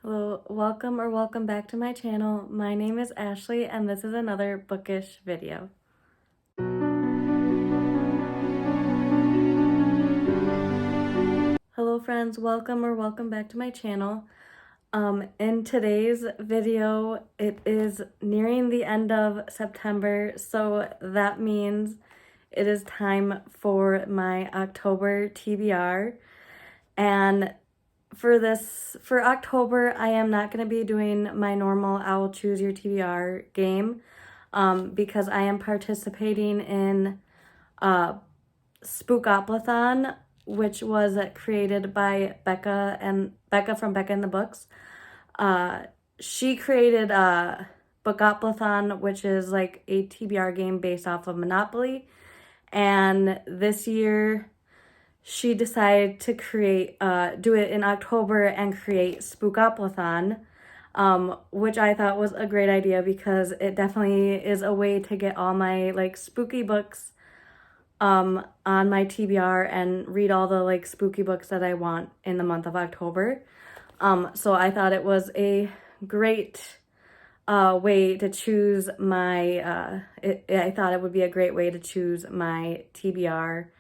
Hello, welcome back to my channel. My name is Ashley and this is another bookish video. Hello friends, welcome back to my channel. In today's video, it is nearing the end of September, so that means it is time for my October TBR. And for October, I am not going to be doing my normal Owl Choose Your TBR game because I am participating in Spookoplothon, which was created by Becca from Becca and the Books. She created Bookoplothon, which is like a TBR game based off of Monopoly. And this year, she decided to do it in October and create Spookopoly, which I thought was a great idea because it definitely is a way to get all my spooky books on my TBR and read all the spooky books that I want in the month of October. So I thought it was a great way to choose my, I thought it would be a great way to choose my TBR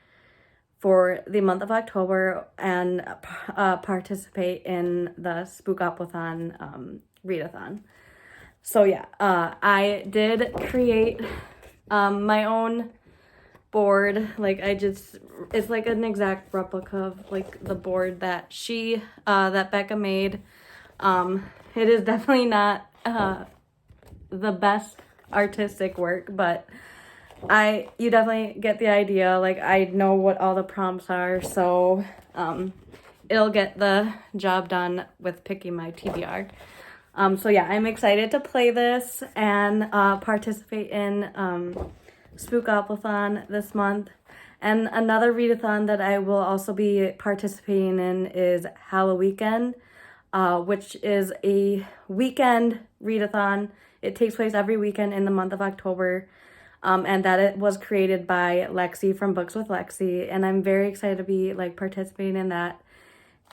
for the month of October and participate in the Spookoplothon readathon. So yeah, I did create my own board. It's like an exact replica of the board that that Becca made. It is definitely not the best artistic work, but you definitely get the idea. I know what all the prompts are, so it'll get the job done with picking my TBR. So yeah, I'm excited to play this and participate in Spookoplothon this month. And another readathon that I will also be participating in is Halloweekend, which is a weekend readathon. It takes place every weekend in the month of October. And that it was created by Lexi from Books with Lexi, and I'm very excited to be participating in that.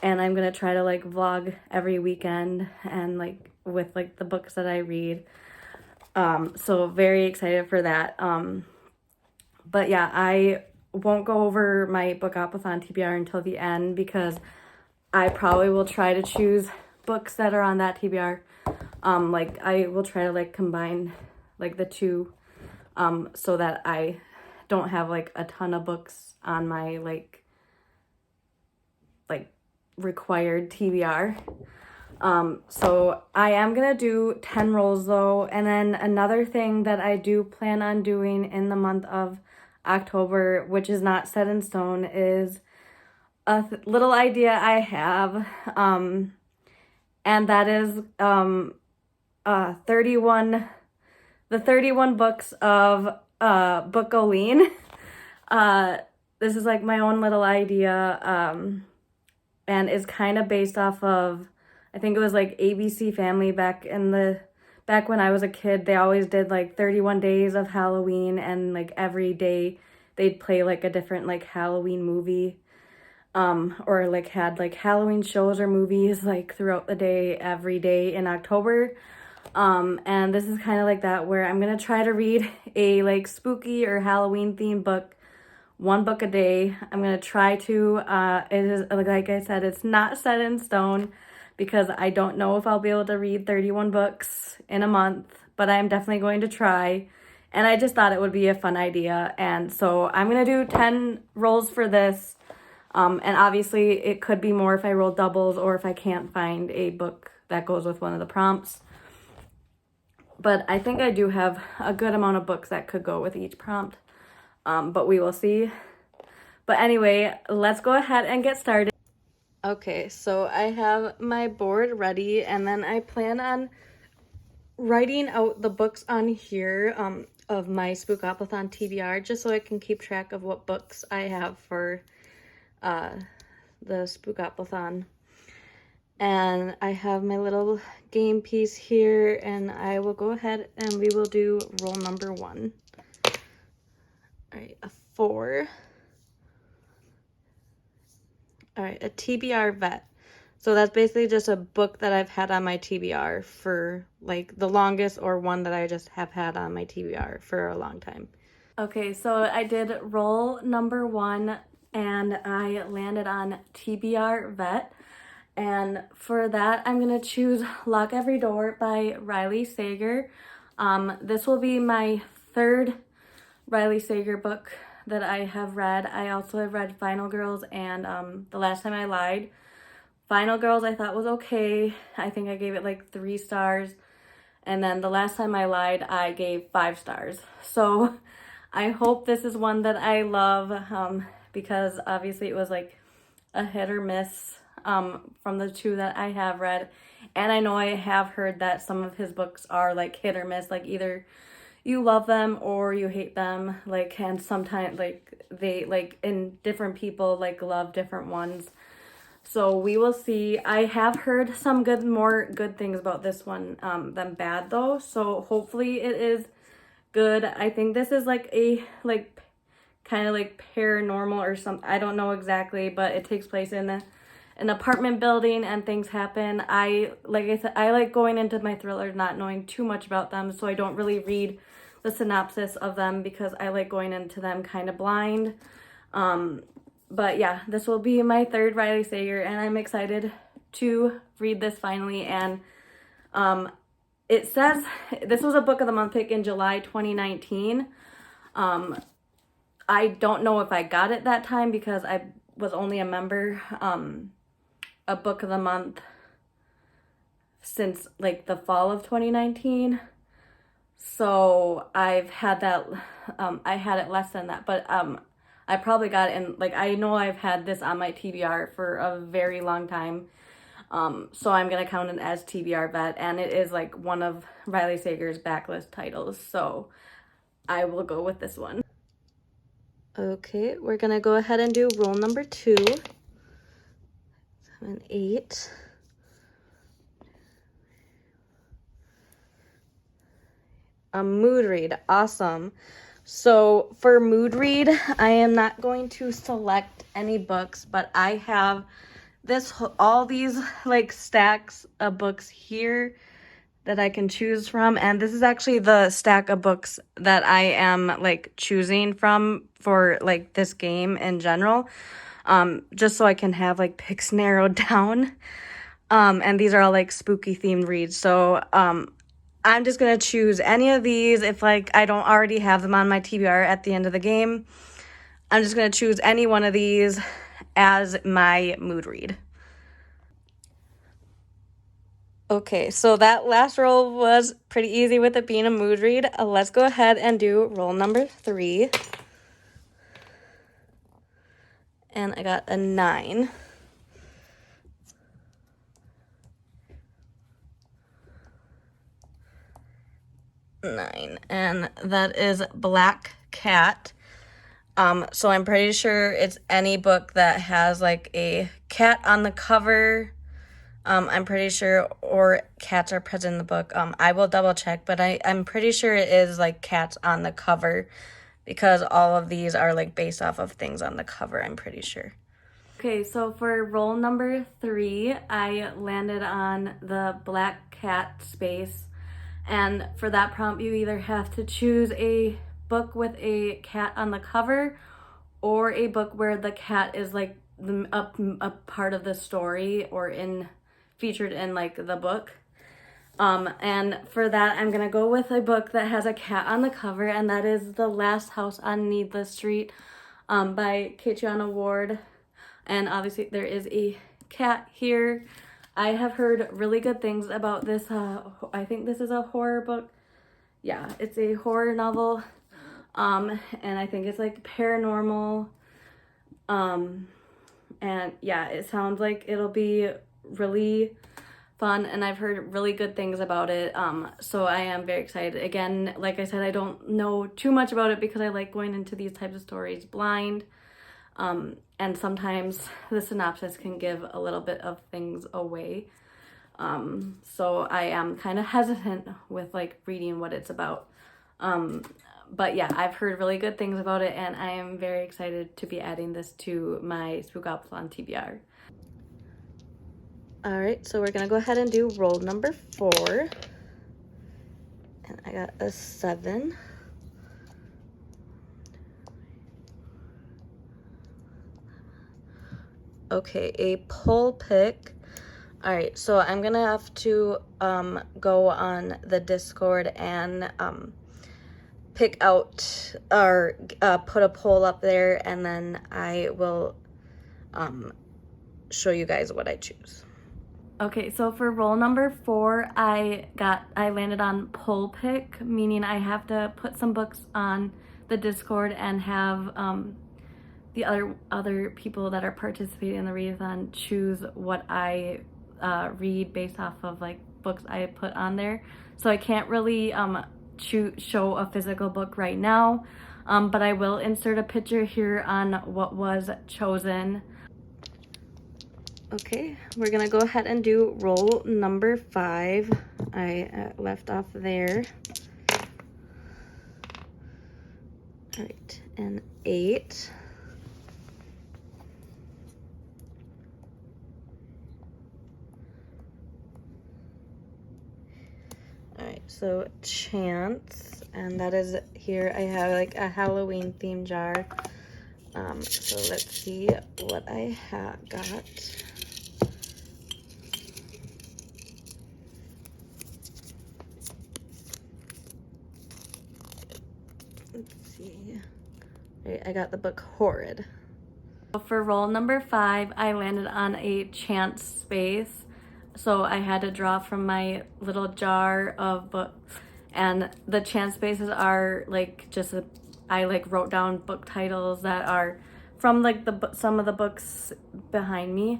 And I'm gonna try to vlog every weekend and with the books that I read. So very excited for that. But yeah, I won't go over my Bookopoly TBR until the end because I probably will try to choose books that are on that TBR. I will try to combine the two. So that I don't have a ton of books on my required TBR. So I am gonna do 10 rolls though, and then another thing that I do plan on doing in the month of October, which is not set in stone, is a little idea I have, and that is 31 books of Bookopoly. This is my own little idea, and is kind of based off of, I think it was ABC Family back when I was a kid. They always did 31 days of Halloween, and every day they'd play a different Halloween movie, or had Halloween shows or movies throughout the day, every day in October. And this is kind of like that, where I'm gonna try to read a spooky or Halloween themed book, one book a day. I'm gonna try to, it is, like I said, it's not set in stone because I don't know if I'll be able to read 31 books in a month, but I'm definitely going to try. And I just thought it would be a fun idea. And so I'm gonna do 10 rolls for this. And obviously it could be more if I roll doubles or if I can't find a book that goes with one of the prompts. But I think I do have a good amount of books that could go with each prompt, but we will see. But anyway, let's go ahead and get started. Okay, so I have my board ready, and then I plan on writing out the books on here of my Spookopoly TBR, just so I can keep track of what books I have for the Spookopoly. And I have my little game piece here, and I will go ahead and we will do roll number 1. All right, a 4. All right, a TBR vet. So that's basically just a book that I've had on my TBR for like the longest, or one that I just have had on my TBR for a long time. Okay, so I did roll number 1 and I landed on TBR Vet. And for that, I'm going to choose Lock Every Door by Riley Sager. This will be my 3rd Riley Sager book that I have read. I also have read Final Girls and The Last Time I Lied. Final Girls I thought was okay. I think I gave it like 3 stars. And then The Last Time I Lied, I gave 5 stars. So I hope this is one that I love, because obviously it was like a hit or miss from the 2 that I have read. And I know I have heard that some of his books are like hit or miss, like either you love them or you hate them, like, and sometimes like they like in different people like love different ones. So we will see. I have heard some more good things about this one than bad though. So hopefully it is good. I think this is like a kind of like paranormal or something. I don't know exactly, but it takes place in an apartment building and things happen. Like I said, I like going into my thrillers not knowing too much about them, so I don't really read the synopsis of them because I like going into them kind of blind. But yeah, this will be my 3rd Riley Sager, and I'm excited to read this finally. And it says this was a Book of the Month pick in July 2019. I don't know if I got it that time because I was only a member, a Book of the Month since like the fall of 2019. So I've had that, I had it less than that, but I probably got it in, like, I know I've had this on my TBR for a very long time. So I'm going to count it as TBR Vet, and it is like one of Riley Sager's backlist titles. So I will go with this one. Okay, we're going to go ahead and do roll number 2. 7, 8. A mood read. Awesome. So for mood read, I am not going to select any books, but I have all these like stacks of books here that I can choose from, and this is actually the stack of books that I am like choosing from for like this game in general, just so I can have like picks narrowed down. And these are all like spooky themed reads, so I'm just going to choose any of these. If like I don't already have them on my TBR at the end of the game, I'm just going to choose any one of these as my mood read. Okay, so that last roll was pretty easy with it being a mood read. Let's go ahead and do roll number 3. And I got a 9. And that is Black Cat. So I'm pretty sure it's any book that has like a cat on the cover. I'm pretty sure, or cats are present in the book. I will double check, but I'm pretty sure it is like cats on the cover, because all of these are like based off of things on the cover, I'm pretty sure. Okay, so for roll number 3, I landed on the Black Cat space. And for that prompt, you either have to choose a book with a cat on the cover, or a book where the cat is like a part of the story or featured in like the book. And for that, I'm gonna go with a book that has a cat on the cover, and that is The Last House on Needless Street by Katjana Ward. And obviously there is a cat here. I have heard really good things about this. I think this is a horror book. Yeah, it's a horror novel. And I think it's like paranormal. And yeah, it sounds like it'll be really fun, and I've heard really good things about it. So I am very excited. Again, like I said, I don't know too much about it because I like going into these types of stories blind. And sometimes the synopsis can give a little bit of things away. So I am kind of hesitant with like reading what it's about. But yeah, I've heard really good things about it, and I am very excited to be adding this to my Spookoplothon TBR. All right, so we're gonna go ahead and do roll number 4. And I got a 7. Okay, a pull pick. All right, so I'm gonna have to go on the Discord and pick out or put a poll up there, and then I will show you guys what I choose. Okay, so for roll number 4, I landed on pull pick, meaning I have to put some books on the Discord and have the other people that are participating in the readathon choose what I read based off of like books I put on there. So I can't really show a physical book right now, but I will insert a picture here on what was chosen. Okay, we're gonna go ahead and do roll number 5. I left off there. All right, and 8. All right, so Chance, and that is here. I have like a Halloween theme jar. So let's see what I got. Let's see. All right, I got the book Horrid. For roll number 5, I landed on a chance space. So I had to draw from my little jar of books, and the chance spaces are like I like wrote down book titles that are from like some of the books behind me.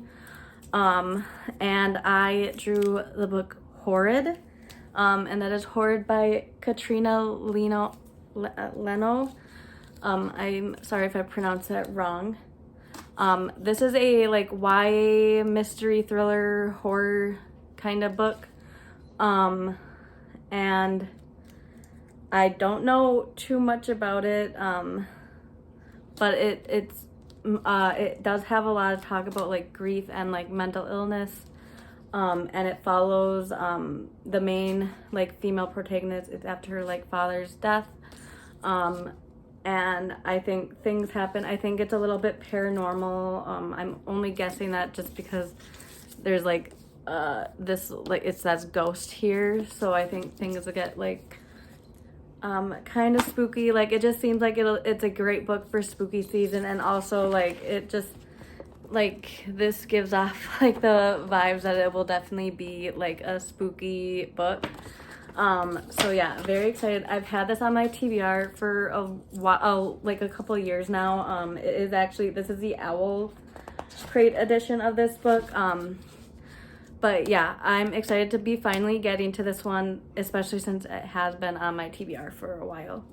And I drew the book Horrid, and that is Horrid by Katrina Leno. I'm sorry if I pronounced that wrong. This is a like YA mystery thriller horror kind of book. And I don't know too much about it. But it does have a lot of talk about like grief and like mental illness. And it follows the main like female protagonist. It's after her like father's death. And I think things happen. I think it's a little bit paranormal. I'm only guessing that just because there's like this like it says ghost here, so I think things will get like kind of spooky. Like it just seems like it's a great book for spooky season, and also like it just like this gives off like the vibes that it will definitely be like a spooky book. So yeah, very excited. I've had this on my TBR for a while, like a couple of years now. It is actually, this is the Owl Crate edition of this book. But yeah, I'm excited to be finally getting to this one, especially since it has been on my TBR for a while.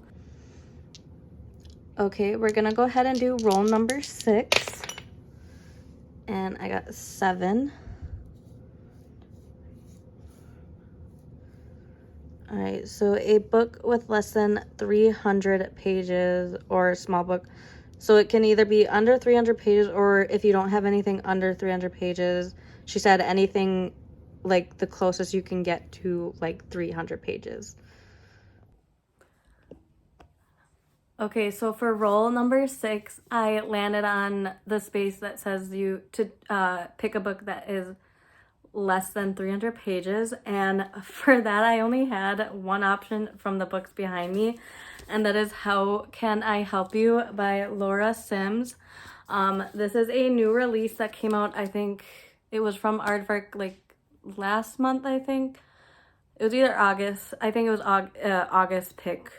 Okay, we're gonna go ahead and do roll number 6. And I got 7. All right, so a book with less than 300 pages or a small book. So it can either be under 300 pages, or if you don't have anything under 300 pages, she said anything like the closest you can get to like 300 pages. Okay, so for roll number 6, I landed on the space that says you to pick a book that is less than 300 pages, and for that I only had one option from the books behind me, and that is How Can I Help You by Laura Sims. This is a new release that came out, I think it was from Aardvark like last month. I think it was either August, I think it was August pick.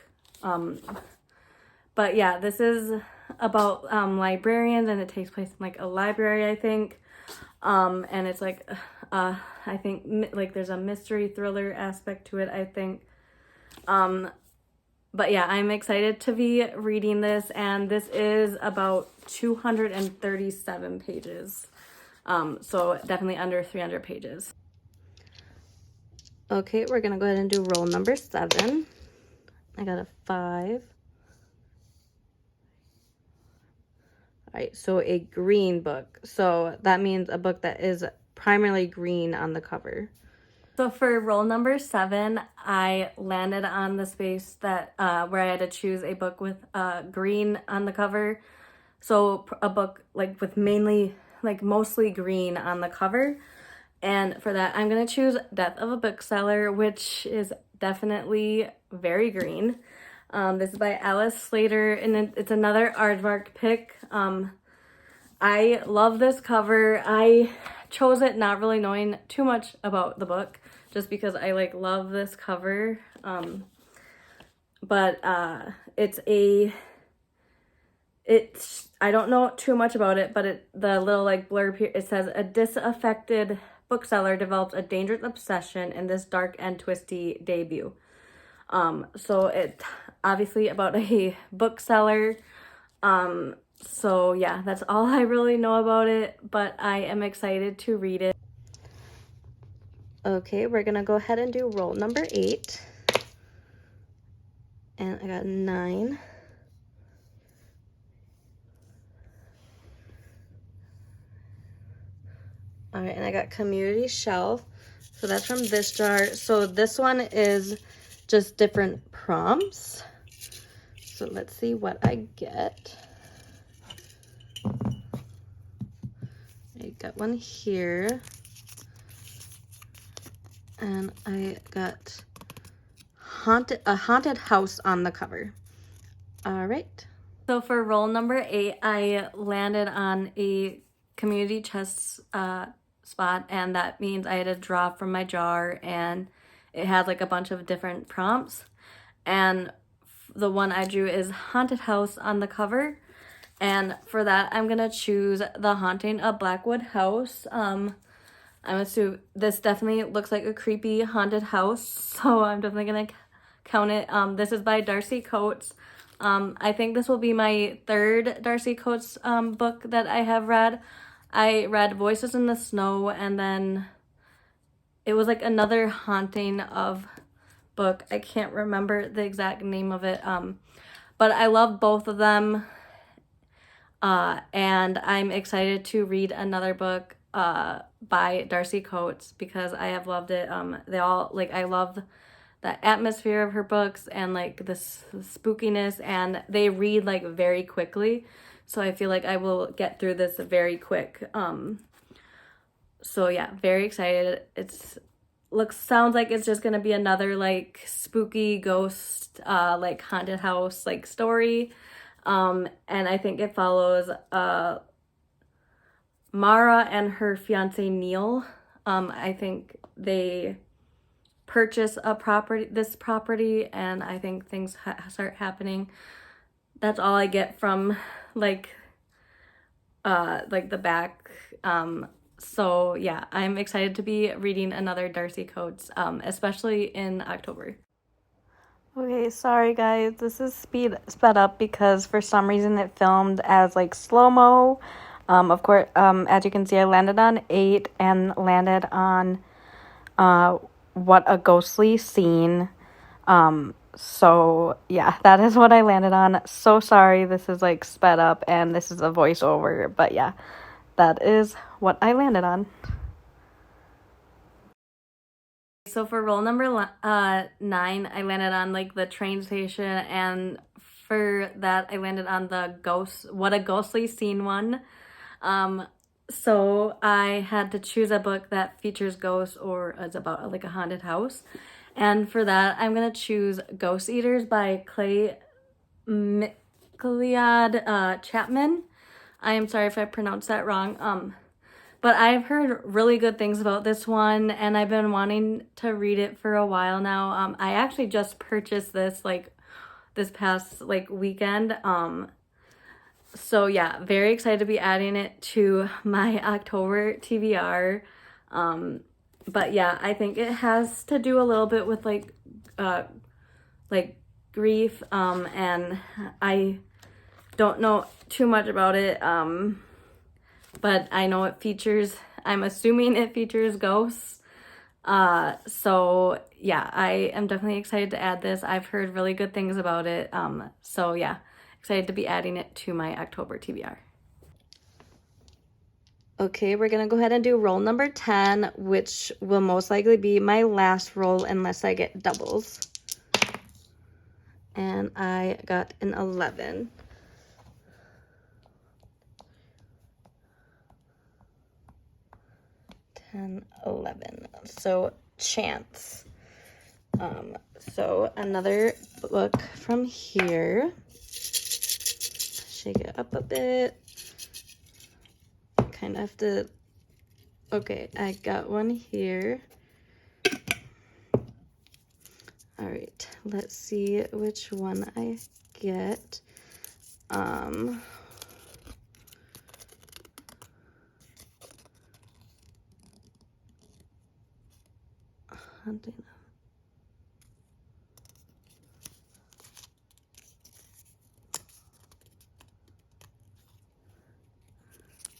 But yeah, this is about librarians, and it takes place in like a library, I think. And it's like I think like there's a mystery thriller aspect to it, I think. But yeah, I'm excited to be reading this, and this is about 237 pages. So definitely under 300 pages. Okay, we're gonna go ahead and do roll number 7. I got a 5. All right, so a green book. So that means a book that is primarily green on the cover. So for roll number 7, I landed on the space that where I had to choose a book with green on the cover. So a book like with mostly green on the cover. And for that, I'm going to choose Death of a Bookseller, which is definitely very green. This is by Alice Slater, and it's another Aardvark pick. I love this cover. I chose it not really knowing too much about the book, just because I love this cover. But I don't know too much about it, but the little blurb here, it says a disaffected bookseller develops a dangerous obsession in this dark and twisty debut. So it's obviously about a bookseller. So yeah, that's all I really know about it, but I am excited to read it. Okay, we're gonna go ahead and do roll number 8. And I got 9. All right, and I got Community Shelf. So that's from this jar. So this one is just different prompts. So let's see what I get. I got one here. And I got a haunted house on the cover. All right. So for roll number 8, I landed on a community chest spot, and that means I had to draw from my jar, and it had a bunch of different prompts, and the one I drew is Haunted House on the cover. And for that, I'm gonna choose The Haunting of Blackwood House. I'm assuming this definitely looks like a creepy haunted house, so I'm definitely gonna count it. This is by Darcy Coates. I think this will be my 3rd Darcy Coates book that I have read. I read Voices in the Snow, and then it was another haunting of book. I can't remember the exact name of it, but I love both of them, and I'm excited to read another book by Darcy Coates because I have loved it. They all I love the atmosphere of her books and the spookiness, and they read very quickly, so I feel I will get through this very quick. So yeah, very excited. Sounds like it's just gonna be another spooky ghost haunted house story, and I think it follows Mara and her fiance Neil. I think they purchase this property, and I think things start happening. That's all I get from the back. So yeah, I'm excited to be reading another Darcy Coates, especially in October. Okay, sorry guys, this is sped up because for some reason it filmed as slow-mo. Of course, as you can see, I landed on 8 and landed on What a Ghostly Scene. So yeah, that is what I landed on. So sorry, this is sped up and this is a voiceover, but yeah, that is what I landed on. So for roll number 9, I landed on the train station, and for that I landed on the What a Ghostly Scene one. So I had to choose a book that features ghosts or is about a haunted house. And for that, I'm going to choose Ghost Eaters by Clay McLeod Chapman. I am sorry if I pronounced that wrong. But I've heard really good things about this one, and I've been wanting to read it for a while now. I actually just purchased this this past weekend. So yeah, very excited to be adding it to my October TBR. But yeah, I think it has to do a little bit with grief, and I don't know too much about it, but I know I'm assuming it features ghosts. So yeah, I am definitely excited to add this. I've heard really good things about it. So yeah, excited to be adding it to my October TBR. Okay, we're gonna go ahead and do roll number 10, which will most likely be my last roll unless I get doubles. And I got an 11. And 11. So chance. So another book from here. Shake it up a bit. Kind of have to. Okay, I got one here. All right, let's see which one I get. Hunting.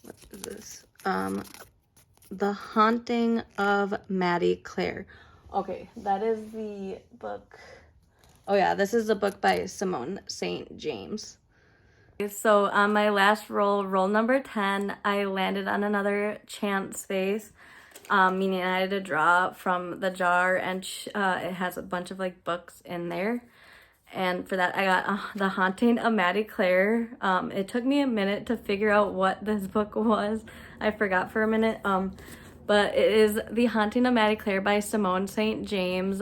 What is this? The Haunting of Maddie Claire. Okay, that is the book. Oh yeah, this is the book by Simone St. James. So on my last roll, roll number 10, I landed on another chance face, meaning I had to draw from the jar, and it has a bunch of like books in there. And for that, I got The Haunting of Maddie Claire. It took me a minute to figure out what this book was. I forgot for a minute. But it is The Haunting of Maddie Claire by Simone St. James.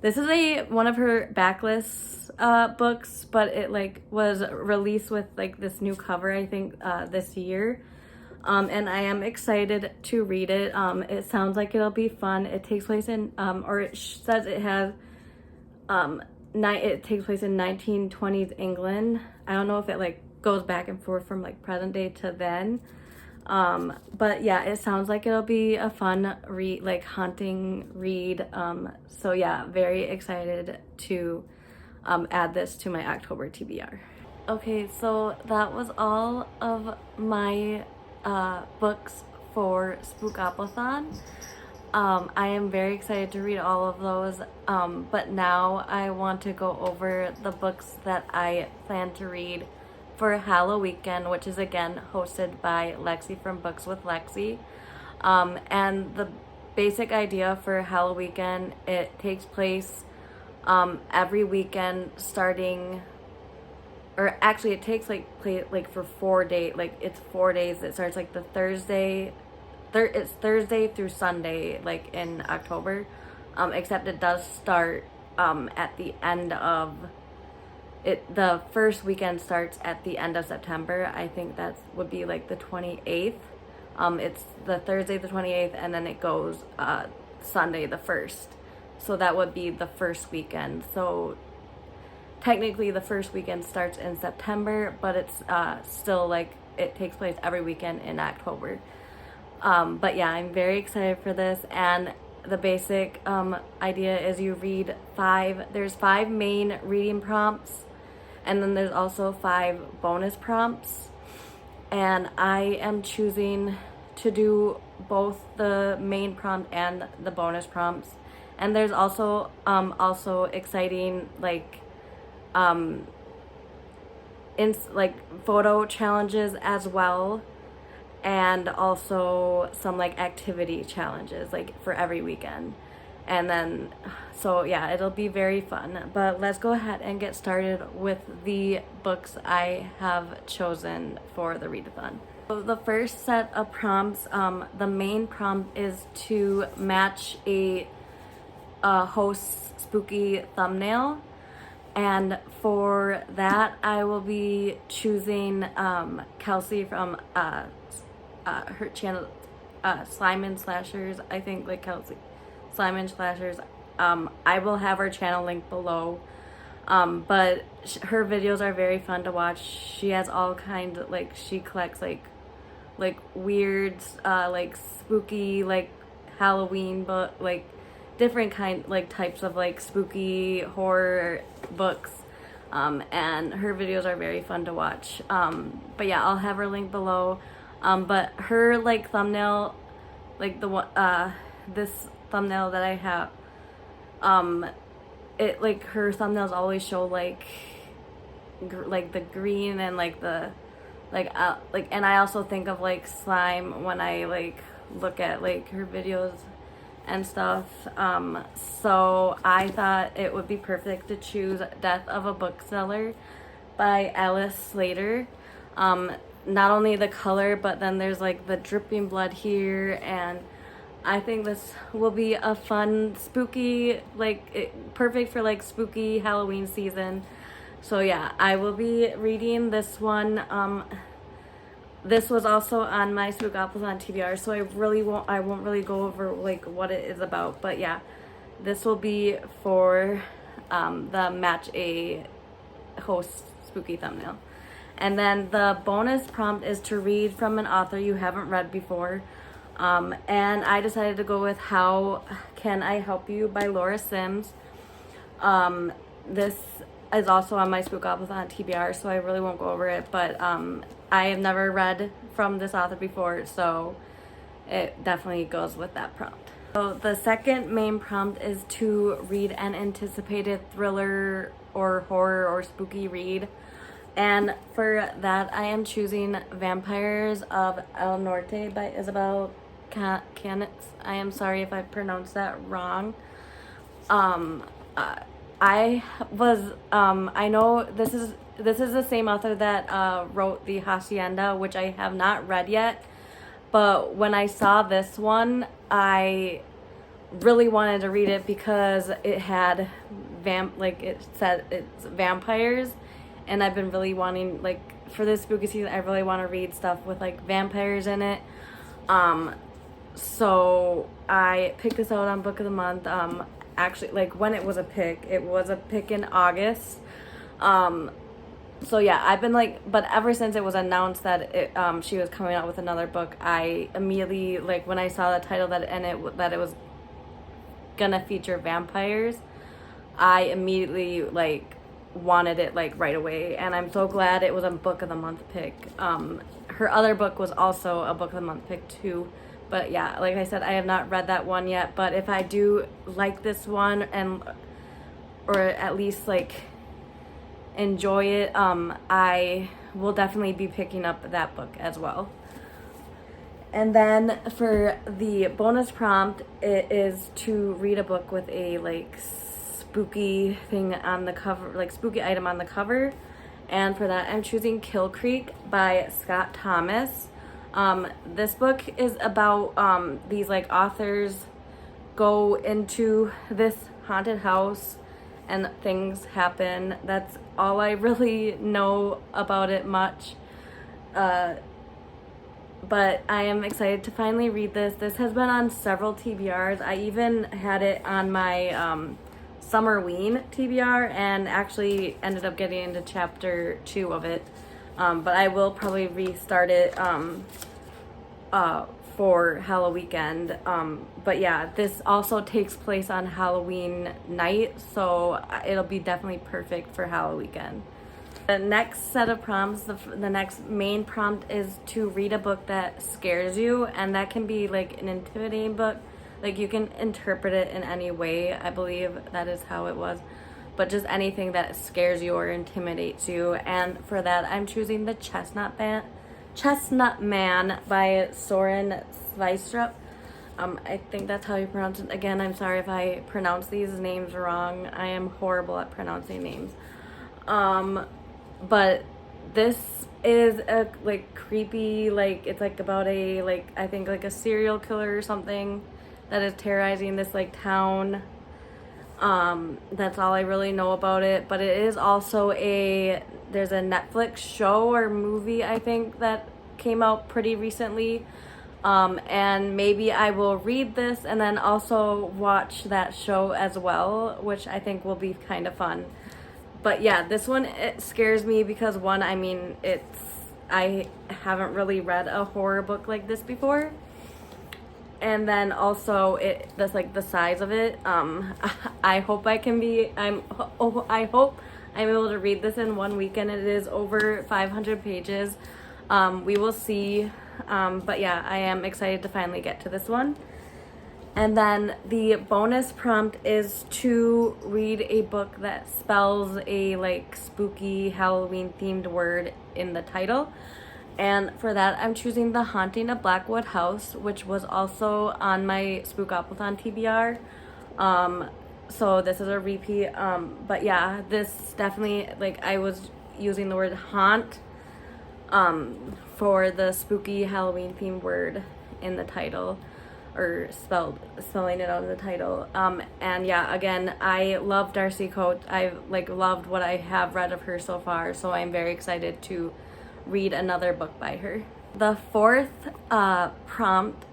This is one of her backlist books, but it like was released with like this new cover, I think, this year. And I am excited to read it. It sounds like it'll be fun. It takes place in, or it says it has, it takes place in 1920s England. I don't know if it like goes back and forth from like present day to then. But yeah, it sounds like it'll be a fun read, like haunting read. So yeah, very excited to add this to my October TBR. Okay, so that was all of my books for Spookoplothon. I am very excited to read all of those, but now I want to go over the books that I plan to read for Halloweekend, which is again hosted by Lexi from Books with Lexi. And the basic idea for Halloweekend, it takes place every weekend starting, or actually it takes like for 4 days, like it's 4 days. It starts like the Thursday, it's Thursday through Sunday, like in October, except it does start at the end of it. The first weekend starts at the end of September. I think that would be like the 28th. It's the Thursday the 28th, and then it goes Sunday the 1st. So that would be the first weekend. So technically the first weekend starts in September, but it's still like it takes place every weekend in October. But yeah, I'm very excited for this, and the basic idea is there's 5 main reading prompts, and then there's also 5 bonus prompts, and I am choosing to do both the main prompt and the bonus prompts. And there's also exciting like photo challenges as well, and also some like activity challenges like for every weekend. And then so yeah, it'll be very fun. But let's go ahead and get started with the books I have chosen for the readathon. So the first set of prompts, the main prompt is to match a host's spooky thumbnail, and for that I will be choosing Kelsey from her channel, Slime and Slashers. I think like Kelsey Slime and Slashers. I will have her channel linked below, but her videos are very fun to watch. She has all kinds of like, she collects like weird like spooky like Halloween book, like different types of like spooky horror books, and her videos are very fun to watch. But yeah, I'll have her link below. But her like thumbnail, like the one this thumbnail that I have, it like her thumbnails always show like the green and like the and I also think of like slime when I like look at like her videos and stuff. So I thought it would be perfect to choose Death of a Bookseller by Alice Slater. Not only the color, but then there's like the dripping blood here, and I think this will be a fun, spooky, perfect for like spooky Halloween season. So yeah, I will be reading this one. This was also on my Spookoplothon and TBR, so I won't really go over like what it is about, but yeah, this will be for the match a host spooky thumbnail. And then the bonus prompt is to read from an author you haven't read before. And I decided to go with How Can I Help You by Laura Sims. This is also on my Spookoplothon TBR, so I really won't go over it, but I have never read from this author before, so it definitely goes with that prompt. So the second main prompt is to read an anticipated thriller or horror or spooky read. And for that, I am choosing Vampires of El Norte by Isabel Canitz. I am sorry if I pronounced that wrong. I know this is the same author that wrote The Hacienda, which I have not read yet. But when I saw this one, I really wanted to read it because it had it said it's vampires, and I've been really wanting, like, for this spooky season, I really want to read stuff with like vampires in it. So I picked this out on Book of the Month. Actually, like, when it was a pick in August. So yeah, I've been like, but ever since it was announced that she was coming out with another book, I immediately, like, when I saw the title that it was gonna feature vampires, I immediately like wanted it like right away, and I'm so glad it was a Book of the Month pick. Her other book was also a Book of the Month pick too, but yeah, like I said, I have not read that one yet, but if I do like this one, or at least like enjoy it, I will definitely be picking up that book as well. And then for the bonus prompt, it is to read a book with a like spooky thing on the cover, like spooky item on the cover. And for that, I'm choosing Kill Creek by Scott Thomas. This book is about these like authors go into this haunted house and things happen. That's all I really know about it much. But I am excited to finally read this. This has been on several TBRs. I even had it on my Summerween TBR and actually ended up getting into chapter 2 of it. But I will probably restart it for Halloweekend. But yeah, this also takes place on Halloween night, so it'll be definitely perfect for Halloweekend. The next set of prompts, the next main prompt is to read a book that scares you, and that can be like an intimidating book. Like, you can interpret it in any way. I believe that is how it was. But just anything that scares you or intimidates you. And for that, I'm choosing The Chestnut Man by Soren Sveistrup. I think that's how you pronounce it. Again, I'm sorry if I pronounce these names wrong. I am horrible at pronouncing names. But this is a like creepy, like, it's like about a, like, I think like a serial killer or something that is terrorizing this like town. That's all I really know about it, but it is also there's a Netflix show or movie, I think, that came out pretty recently. And maybe I will read this and then also watch that show as well, which I think will be kind of fun. But yeah, this one, it scares me because, one, I mean, I haven't really read a horror book like this before. And then also that's like the size of it. I hope I'm able to read this in one weekend. It is over 500 pages. We will see. But yeah, I am excited to finally get to this one. And then the bonus prompt is to read a book that spells a like spooky Halloween themed word in the title. And for that, I'm choosing The Haunting of Blackwood House, which was also on my Spookopolython TBR. So this is a repeat. But yeah, this definitely, like, I was using the word haunt for the spooky Halloween themed word in the title, or spelling it out in the title. And yeah, again, I love Darcy Coates. I've like loved what I have read of her so far, so I'm very excited to read another book by her. The fourth prompt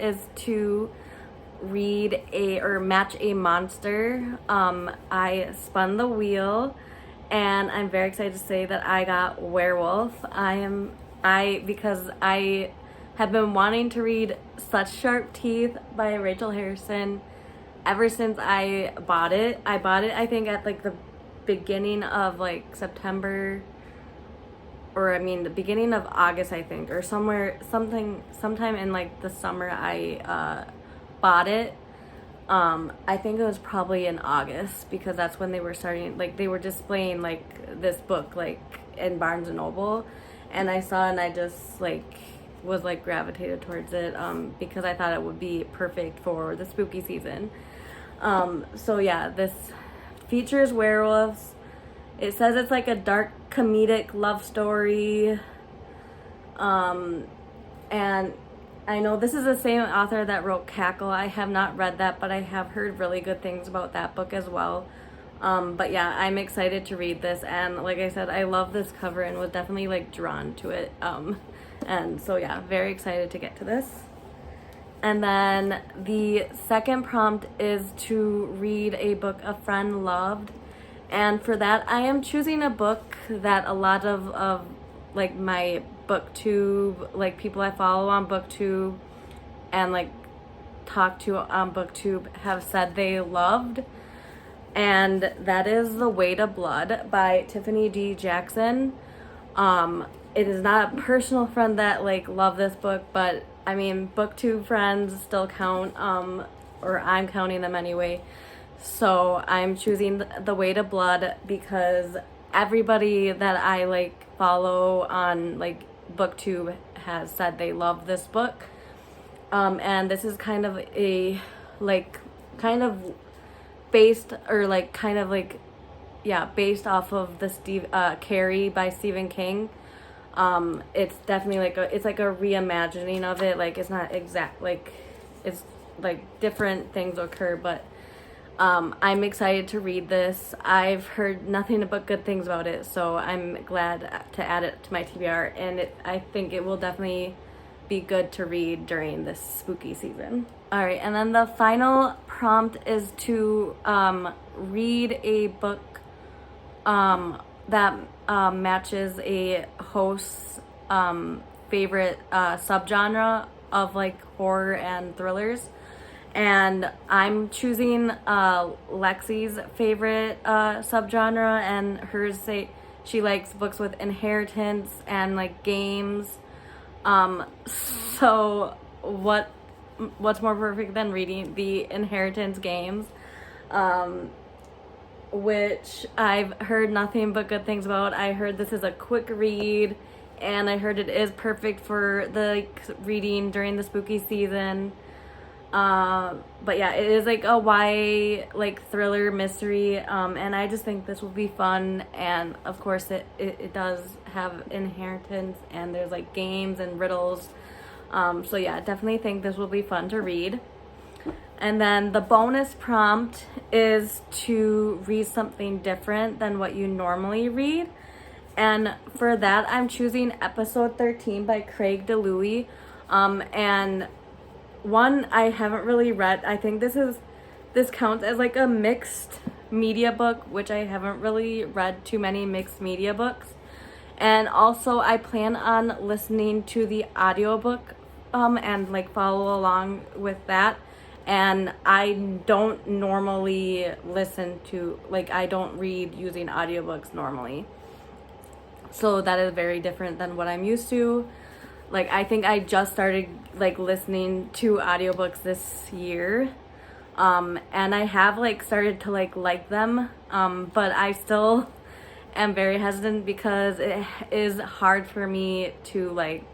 is to read or match a monster. I spun the wheel, and I'm very excited to say that I got werewolf. Because I have been wanting to read Such Sharp Teeth by Rachel Harrison ever since I bought it. I bought it, I think, at like the beginning of like September, or I mean the beginning of August, I think, or sometime in like the summer I bought it. I think it was probably in August, because that's when they were starting, like they were displaying like this book like in Barnes and Noble, and I saw it and I just like was like gravitated towards it because I thought it would be perfect for the spooky season. So yeah, this features werewolves. It says it's like a dark comedic love story. And I know this is the same author that wrote Cackle. I have not read that, but I have heard really good things about that book as well. But yeah, I'm excited to read this, and like I said, I love this cover and was definitely like drawn to it. And so yeah, very excited to get to this. And then the second prompt is to read a book a friend loved. And for that, I am choosing a book that a lot of like my booktube, like people I follow on booktube and like talk to on booktube have said they loved. And that is The Weight of Blood by Tiffany D. Jackson. It is not a personal friend that like love this book, but I mean, booktube friends still count, or I'm counting them anyway. So I'm choosing The Weight of Blood because everybody that I like follow on like booktube has said they love this book. And this is kind of a like kind of based or like kind of like based off of the Carrie by Stephen King. It's definitely like it's like a reimagining of it. Like it's not exact, like it's like different things occur, but I'm excited to read this. I've heard nothing but good things about it, so I'm glad to add it to my TBR, and I think it will definitely be good to read during this spooky season. All right, and then the final prompt is to read a book that matches a host's favorite subgenre of like horror and thrillers. And I'm choosing Lexi's favorite subgenre, and hers she likes books with inheritance and like games. So what's more perfect than reading the inheritance games, which I've heard nothing but good things about. I heard this is a quick read, and I heard it is perfect for the reading during the spooky season. But yeah, it is like a YA like thriller mystery, and I just think this will be fun. And of course it does have inheritance, and there's like games and riddles. So yeah, I definitely think this will be fun to read. And then the bonus prompt is to read something different than what you normally read. And for that, I'm choosing Episode 13 by Craig DeLuey. And one I haven't really read. I think this counts as like a mixed media book, which I haven't really read too many mixed media books. And also I plan on listening to the audiobook and like follow along with that. And I don't normally listen to, like, I don't read using audiobooks normally. So that is very different than what I'm used to. Like, I think I just started, like, listening to audiobooks this year. And I have, like, started to, like them. But I still am very hesitant because it is hard for me to like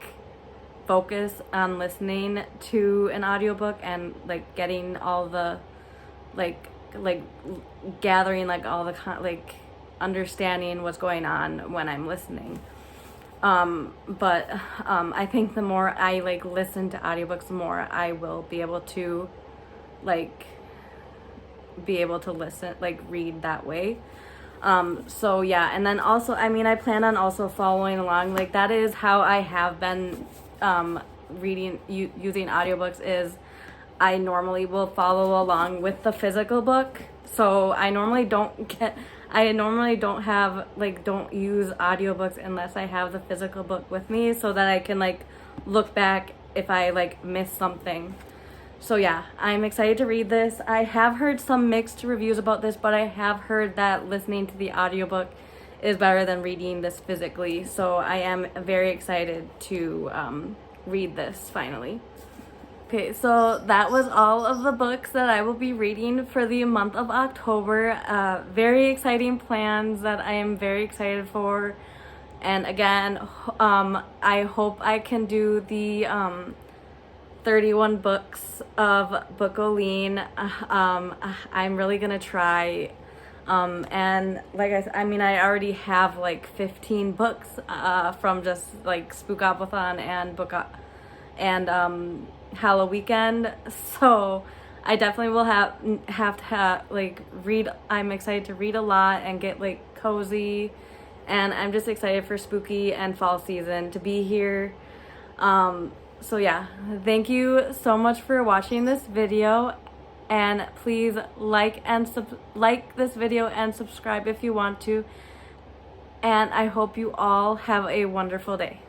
focus on listening to an audiobook and like getting all the like gathering like all the like understanding what's going on when I'm listening. But I think the more I like listen to audiobooks, the more I will be able to listen, like read that way. So yeah, and then also, I mean, I plan on also following along. Like that is how I have been reading, using audiobooks, is I normally will follow along with the physical book. So I normally don't have, like, don't use audiobooks unless I have the physical book with me, so that I can like look back if I like miss something. So yeah, I'm excited to read this. I have heard some mixed reviews about this, but I have heard that listening to the audiobook is better than reading this physically. So I am very excited to read this finally. Okay, so that was all of the books that I will be reading for the month of October. Very exciting plans that I am very excited for. And again, I hope I can do the 31 books of Bookopoly. I'm really gonna try. And like I mean, I already have like 15 books from just like Spookoplothon and Halloweekend, so I definitely will have to like read. I'm excited to read a lot and get like cozy, and I'm just excited for spooky and fall season to be here. So yeah, thank you so much for watching this video, and please like this video and subscribe if you want to, and I hope you all have a wonderful day.